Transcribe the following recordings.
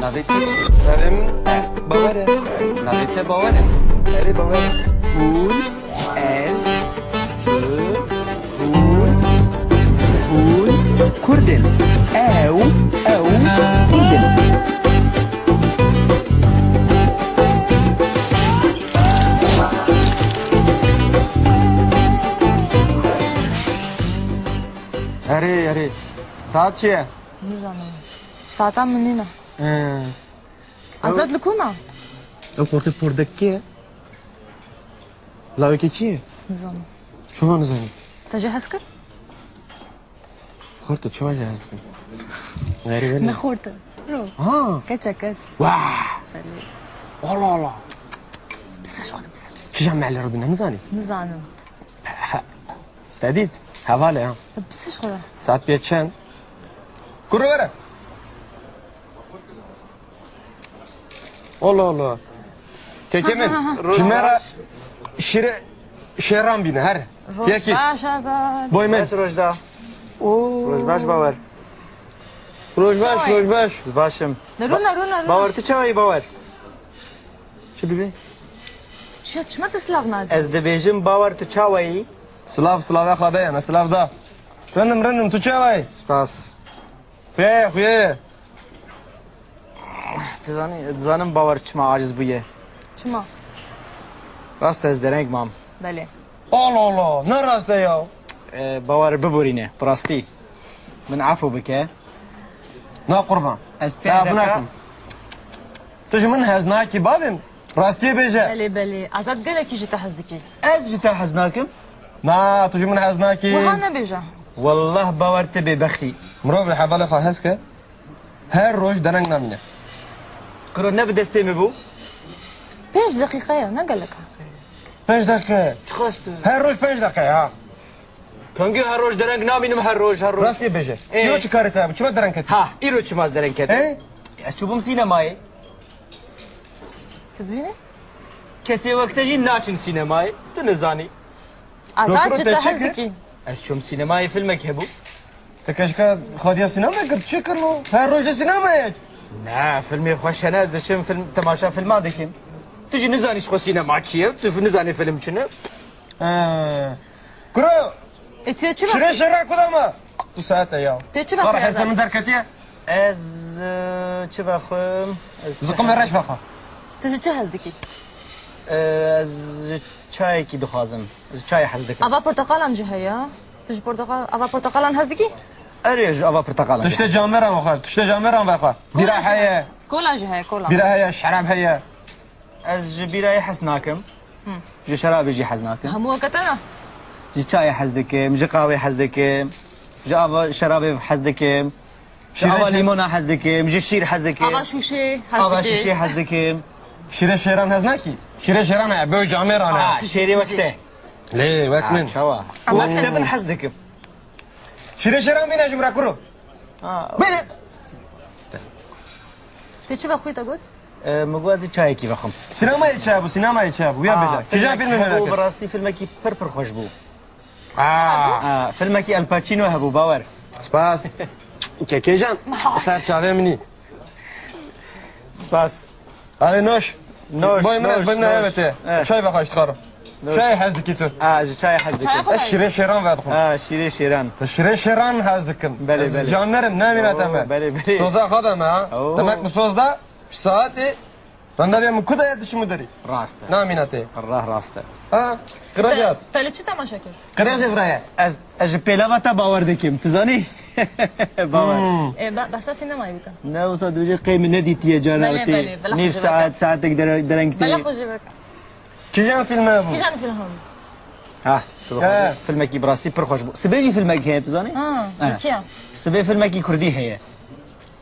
نابێت ناوێم باوەرە نابێتە باوەرم ئەرێ باوەرە هون ئەز هون کوردن ئەو کوردن ئەرێ ساعت چییە؟ نزانم ساعتان من نینە ئازاد لە کومە؟ ئەو قورتە پۆردەکێ لاوێکی چییە؟ نزانم شما نزانی تەجێ هەست کرد؟ خۆرتە چۆن جاهاز بکەم غەریبە نەخۆرتە ها کەچە کەچ واه والله بسەش خۆنم بسە کیژان معلە ڕبینە نزانی نزانم تەدید هەواڵێ ها بسەش خۆرە ساعت پێ چەند؟ کوڕە وەرە والله کێکێ من ژمێرە شیرە شێران بینە هەر یەکی باش ئازاد بۆی من ڕۆژدا ڕۆژ باش باوەر ڕۆژ باش باشم نەڕوو باوەر تو چاوی باوەر چ دەبێ؟ چمەتە سلااف ناجی ئەس دەبێژم باوەر تو چاوەیی سلااف خادەیە سلاافدا ڕەنم تو چاوای سپاس خوێ دزانم باوەر چما عاجز بوویە چما ڕاستە ئەس دەرەنگ مام بەلێ الله نەڕاستە یا باوەر ببورینێ بڕاستی من عفو بکە نا قوربان ئەس عفو ناکەم تۆژ من هەز ناکی بابم ڕاستیە بێژە بەلێ ئازاد گەلێکیژی تە حەزیکی ئەس ji te hez nakim نا تۆژ من هەز ناکی وها نەبێژە والله باوەر te bêbexî مرۆڤ لە حەڤەڵێ خوا هەستکە هەر ڕۆژ دەرەنگ نامینە کڕۆ ne bi destê me bû 5 دقیقەیە نەگەلەکە 5 دقیقە هەر ڕۆژ 5 دقیقە ها کەنگی هەر ڕۆژ دەرەنگ نامینم هەر ڕۆژ ڕاستیە بێژە ئیرۆ چی کارێت هەیە چما دەرەنگ کرد ها ئیرۆ چماز دەرەنگ کرد ئەس چوبم سینەمایە چ ببینێ؟ کەسێ وەکتەژی ناچن سینەمایە تو نزانی ئازاد چ تە حەزیکی ئەس چۆم سینەمای فیلمێک هەبوو تەکەشکە خۆدیا سینەما کرد چی کردنەوە هەر ڕۆژ لە سینەمایە نه فیلمی خۆشەنە ئەس دەچم تەماشا فیلما دەکەم توژی نزانیش خۆ سینەما چییە تو نزانی فیلم چنە کورۆ تێ چ شرێ شێرا کودەمە تو ساعتە یا تێ چ قەڕە حەسە من دەرکەتیە ئەس چ بەخۆم زقمە ڕەش بەخە تێ چ حەزیکی؟ ئەس چایەکی دخوازم چای حەز دەکەم ئەوا پۆرتەقالان جی هەیە؟ تش ئەوا پۆرتەقالان حەزیکی؟ ئەرێژ ئەوا پرتەقاڵ تشتە جامێران بەخوا تشتە جامێران بەخوا بیرا هەیە کۆلا جی هەیە کۆلا بیرا هەیە شەراب هەیە ئەس ji بیرایە حەز ناکەم ji شەرابێژی حەز ناکەم هەمووەکەتەنە؟ ji چایە حەز دەکەم ji قاوێ حەز دەکەم ji ئاوا شەرابێ حەز دەکەم ji ئاوا لیمۆنا حەز دەکەم ji شیر حەز ئاوا دەکەم شوشێ ئاوا حەزیکی شیشێ حەز دەکەم شیرە شێران هەز ناکی شیرە شێران هەیە بۆ جامێرانە شێری وەکتێ لێ وەک من چاوە وەکتە من حەز دەکەم شیرە شێران بینە ژمرا کوڕۆ بینێ تێ چ بەخۆیتە گوت؟ مگوازی چایەکی بەخۆم سینەمای چا بوو سینەمای چا بوو یا بێژە کیژان فیلمی هەناکە بەڕاستی فیلمێکی پڕ خۆش بوو فیلمێکی ئەلپاچینۆ هەبوو باوەر سپاس کێکێژان سەر چاوێ منی سپاس ئەڵێ نۆش نۆش بۆی منە بۆی نایەوێتێ چای بەخۆش خەڕە چای حەز دکی تو ji چای حەز دەکەم ئەس شیرە شێران بە دخۆم شیرێ شێران شیرە شێران هەز دکم جانەرم نامیناتەمە سۆزا خۆدەمە دەمەک سۆزدا ساعتی ڕەندەبێ من کودایە دچمە دەری ڕاستە نامیناتێ ڕاستە قڕەجات تە لە چی تەماشا کرد؟ قڕێژێ برایە ئەژ پێلەوەتە باوەڕ دەکەم تزانی باوەڕ بەستا سینەمای بکە ناوسا دوژێ قەیمە نەدیتیە جاناوەتی نیر ساعت ساعتێک دەرەنگتی بەلە خۆشی بکە کیژان فیلمە بوو کیژان فیلم هەم؟ ها فیلمێکی بڕاستی پڕ خۆش بوو سبێژی فیلمێک هەیە تزانی چییە؟ سبێ فیلمێکی کوردی هەیە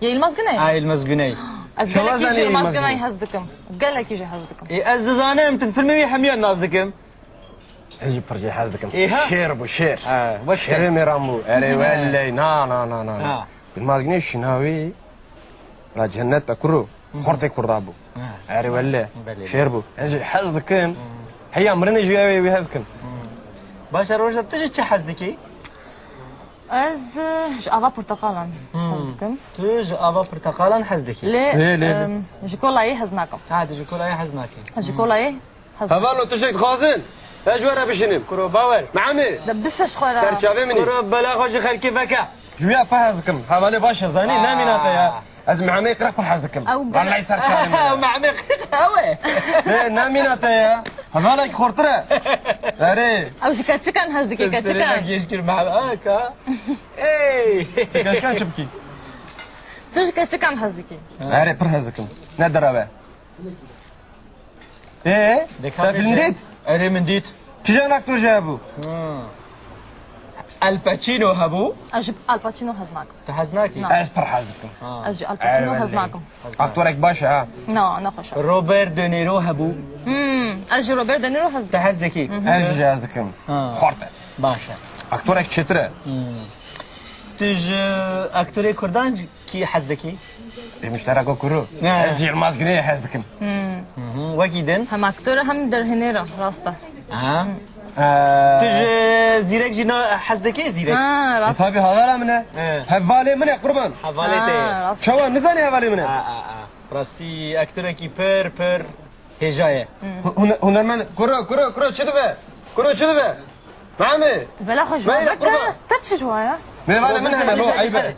یە ئیلماز گونەی؟ ئایلمەز گونەی ئەس گەلێکیژی ئیلماز گونەی هەز دکم گەلێکیژی هەز دکم ئەس دەزانم تو فیلمەوی هەمیان ناز دەکەم هەزی پڕجێ حەز دکم ئێها؟ شێر بوو شێر شێرێ مێران بوو ئەرێ وەلەی نا مازگنێ شیناوی لا جەنەت بە کوڕ خۆرتێک کوڕدا بوو ئەرێ وەلێ شێر بوو هەزی حەز دکم هەیە مرنە ژیاوێ وی هەز کن باشە ڕۆژە تژی چه حەز دەکەی از ji ava porteqalan hez dikim. تو جا آوا پرتقالان حز دکی لê ji kolayê hez nakim. ها دی جکولای حز ناکی Ez ji kolayê hez nakim. هفالو تشك خازن اجوار بشنم کرو باور معمي De biseş xwe re. سرچاوي مني کرو بلا خوش خلکی فکا جويا بحزكم حوالي باشا زاني ناميناتا يا از معمي قرا بحزكم أو قال- والله سرچاوي مني مع مخيط هوا ناميناتا يا هفالك خورتره اري Ew ji keçikan hez dike keçikan. يشكر مع هكا اي كاش كان شبكي Tu ji keçikan hez dikî. اري بحزكم ندربه ايه فيلم ديت اري من ديت كيجان اكتور جابو الباتشينو هبو Ez ji Al Pacino hez nakim. تحزناكي از بحزكم Ez ji Al Pacino hez nakim. اكتورك باشا ها Na, naxweş. روبرت دونيرو هبو Ez ji Robert De Niro hez dikim. تحزدكي از جازكم خورته باشا اكتورك çetre تج اكتوري كردان كي حزدكي مشترك كرو نعم. از يلماز جنيه حزكم وكيدن Hem aktör hem derhinêra rasta. ها تج زيرك جينا حزدكي زيرك Ha rast. حسابي هذا منه هفالي منه قربان حواليتي Ha rast. شو نزاني هفالي منه راستي اكتوركي بر هجايه هنرمن كرو چدبه كرو چدبه معمي Bela xwe Vay, ji qurban. veke. Te çi ji waya? ميفانا منها لو عيبه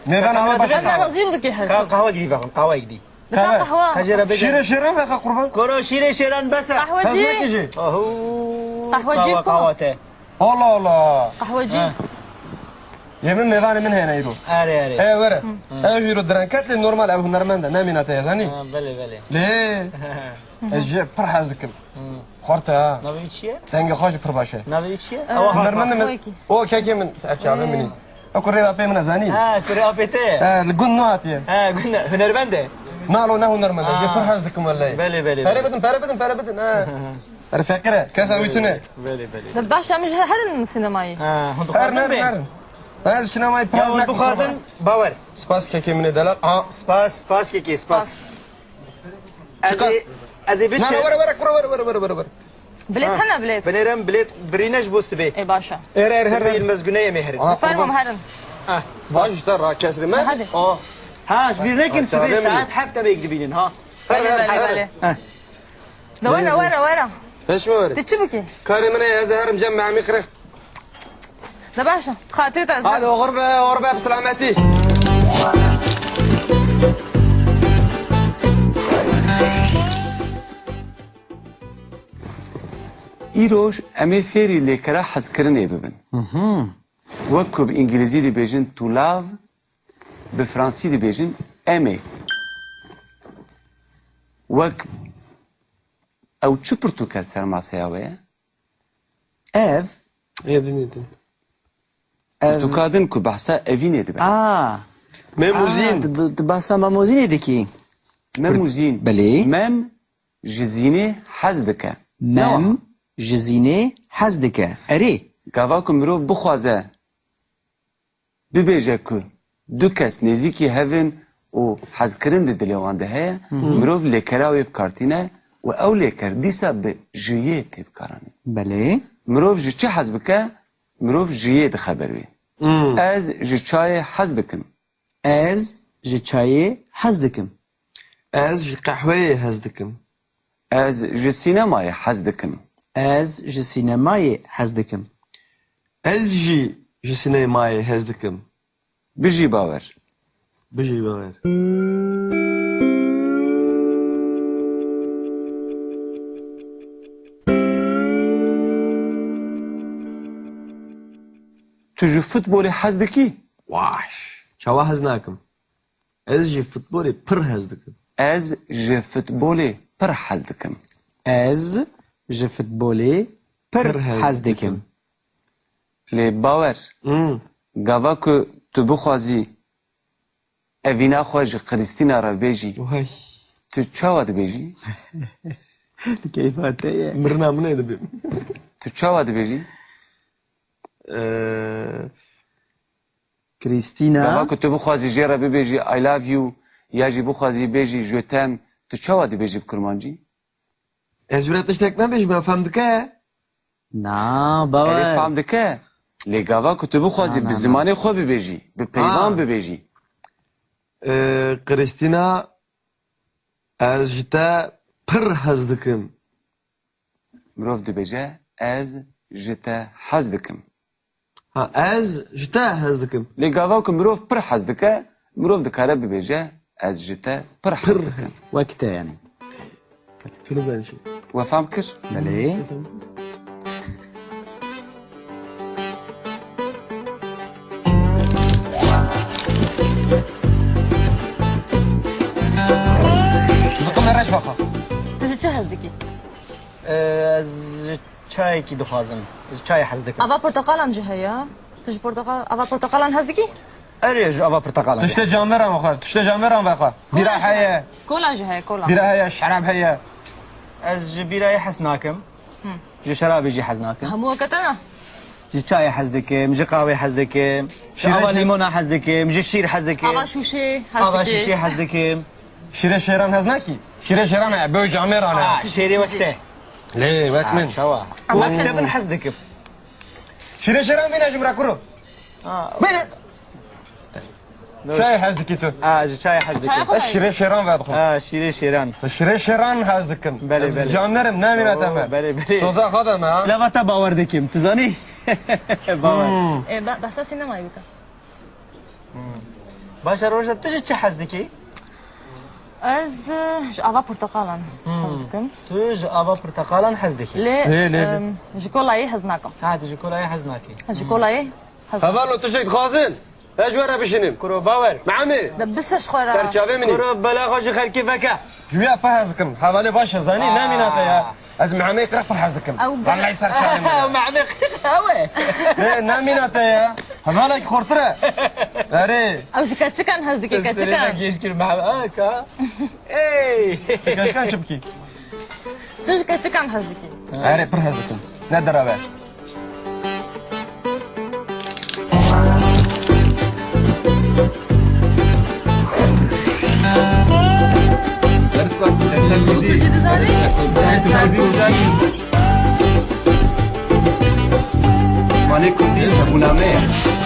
ميفانا هو Em باشا razîl dikî hez. قهوه جدي فهم قهوه جدي Dika qehwa. تجربه شيره شيره بخا قربان كورو شيري شيران بس Qehwecî. هزمك اهو قهوة جيب كو. قهوته الله الله Qehwecî. يمن ميفانا منها هنا يرو اري اري ايه ورا ايه يرو درانكات النورمال ابو هنرمن نامينا تيزاني بلي بلي ليه الجي فرحز دكم خورتا نبي شيء تنجي خوش برباشه نبي شيء هنرمن من قهويكي. او كاكي من ساعه مني اكو ريبا بي من زاني ها كوري ابيتي لقون نواتي ها قلنا هنربنده مالو نهو نرمن الجي فرحز دكم ولا ايه بلي بلي بلا رفاقره كاسا ويتونه بلي بلي De baş em ji herin sinemayi. ها هون هرن خازن بي هرن هذا شنو ما يا يبراز ولد خازن باور سباس كاكي من دلال سباس كيكي سباس ازي لا بيتش لا ورا Bilêt hene bilêt. بنيرم بليت برينج بوس بي Ê başa. هر المزقونيه مهر Fermam herin. سباس اشترى كسر ما Hadi. اه ها شبير لكن سلام سبي عليكم. ساعات حفته بيكذبين ها Belê belê belê. De wera. ايش ما وري Ti çi bikî? كاري من يا زهر مجمع ميقرخ De başa. Xatirê te ez. هذا غربه بسلامتي ایروش امی فێری لێکەرا حەزکردنێ ببن وەکو بە ئینگلیزی دەبێژن تو لاو بە فранسی دەبێژن ئەمێ وەک ئەو چ پرتوکە سەرماسەیاوەیە اف يدني پرتوکادن کو بەحسا ئەڤینێ دەبێن ميموزين باسا ماموزين ديكي مەموزین بەلێ. مەم ji zînê hez dike مەم ji zînê hez dike. Erê. gava ku mirov bixwaze bibêje ku du kes nêzîkî hevin û hezkirin di dilê wan de heye mirov lêkera wê bikartîne û ew lêker dîsa bi jiyê tê bikaranî Belê. mirov ji çi hez bike mirov jiyê dixeber wê ez ji çayê hez dikim Ez ji çayê hez dikim. از قهوه هزدكم ez ji sînemayê hez dikim Ez ji sînemayê hez dikim. از جي سينماي هزدكم bijî bawer بجي بغير tu ji futbolê hez dikî واش شوا هزناكم از جي فوتبولي بر هزدكم ez ji futbolê pir hez dikim Ez ji futbolê pir Pir hez hez dikim. lê bawer gava ku tu bixwazî evîna xwe ji Xrîstîna re bêjî وهي tu çawa dibêjî Keyfateye. مرنا من يدبي tu çawa dibêjî Kristina. gava ku tu bixwazî jê re bibêjî I love you ya jî bixwazî bêjî je t'aime tu çawa dibêjî bi kurmancî از ولات اشتاك نبيش ما فهمتك Na erê bawer. fam dike لی گاوا که تو بخوازی به زمانی خو ببیجی به پیوان ببیجی کریستینا از جتا پر حز دکم مروف دبیجه از جتا حز دکم ها از جتا حز دکم لی گاوا که مروف پر حز دکه مروف دکاره ببیجه از جتا پر حز دکم وقته يعني تو نزانشی وفهم کر بله زقم رش بخوا تجي چه هزدکی؟ از چای کی دخوازم از چای حز دکم اوا پرتقالان جهیا تجي پرتقال اوا پرتقالان هزدکی؟ اريج افا برتقال تشت جامرم بخوا تشت جامرم بخوا بیرا هیا كولا جهيا كولا بیرا هیا شراب هیا از جبيره حسناكم جي شرابي جي حزناكم همو وقتنا جي چای حز دکم جي قهوه حز دکم جي اوا لیمون حز دکم جي شیر حز دکم اوا شوشي اوا هزدکی شیشه حز دکم شیره شیران هز نکی شیره شیران بو جامرانه شیری وقته لی وقت من شوا وقته من حز دکم شیره شیران بینه جمرا کرو بینه چای هز دکی تو جي چای حز چای دکم خود شیره شیران باید خو شیری شیران شیره شیران هز دکم بله، بله. جامرم نمینه تمام بله، بله. سوزا خودم ها لا وقتا باور دکم تو زانی باور بس سينما يبقى باشه روشا تو جي چه حز دکی از اوا پرتقالان هزدكم تو جي افا برتقالان حز دکی ليه جي كولا هزناكم تو جي كولا حزناكي جي كولا هذا تشيك خازن اجوره بشنم كرو باور معمي دبسش خويا سرچاوه مني كرو بلا خوش خير كيفك جویا په هزکم حواله باشه زانی نمینه یا از معمي قرح پر هزکم او والله سرچاوه مني مع مخ هوا نمینه یا حواله خورتره اره او جي كان هزدكي كان يشكر مع اكا اي کاش کان چبکی تجي كان هزدكي اره پر هزکم نه دراوه مالك كردي جابونا مير